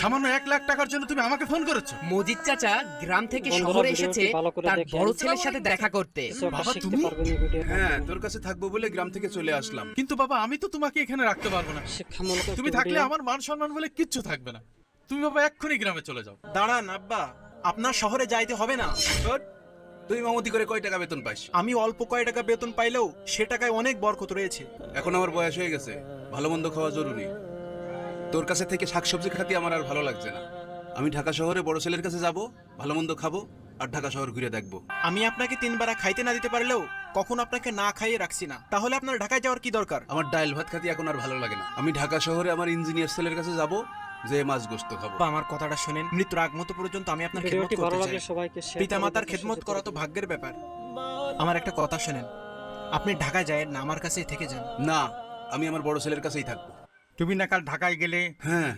সামান্য 1 লাখ টাকার জন্য তুমি আমাকে ফোন করেছো? মজিদ চাচা গ্রাম থেকে শহরে এসেছে তার বড় ছেলের সাথে দেখা করতে। বাবা তুমি? হ্যাঁ, তোর কাছে থাকবো বলে গ্রাম থেকে চলে আসলাম। কিন্তু বাবা আমি তো তোমাকে এখানে রাখতে পারবো না। তুমি থাকলে আমার মান সম্মান বলে কিচ্ছু থাকবে না। তুমি বাবা এক্ষুনি গ্রামে চলে যাও। দাঁড়ান আব্বা, আপনার শহরে যাইতে হবে না। তুই মামতি করে কয় টাকা বেতন পাইস? আমি অল্প কয় টাকা বেতন পাইলেও সে টাকায় অনেক বরকত রয়েছে। এখন আমার বয়স হয়ে গেছে, ভালো মন্দ খাওয়া জরুরি। তোর কাছে থেকে শাকসবজি খাতি আমার আর ভালো লাগছে না। আমি ঢাকা শহরে বড় ছেলের কাছে যাব, ভালো মন্দ খাবো আর ঢাকা শহর ঘুরে দেখবো। আমি আপনাকে 3 বেলা খাইতে না দিতে পারলেও কখন আপনাকে না খাইয়ে রাখছি না। তাহলে আপনার ঢাকায় যাওয়ার কি দরকার? আমার ডাল ভাত খাতি এখন আর ভালো লাগে না। আমি ঢাকা শহরে আমার ইঞ্জিনিয়ার ছেলের কাছে যাব, যে মাছ গোস্ত খাবো। আব্বা, আমার কথাটা শুনেন। মৃত্যুর আগ মুহূর্ত পর্যন্ত আমি আপনার খেদমত করতে চাই। পিতামাতার খেদমত করা তো ভাগ্যের ব্যাপার। আমার একটা কথা শুনেন, আপনি ঢাকায় যায় না, আমার কাছেই থেকে যান। না, আমি আমার বড় ছেলের কাছেই থাকবো। তুমি না কাল ঢাকায় গেলে? হ্যাঁ,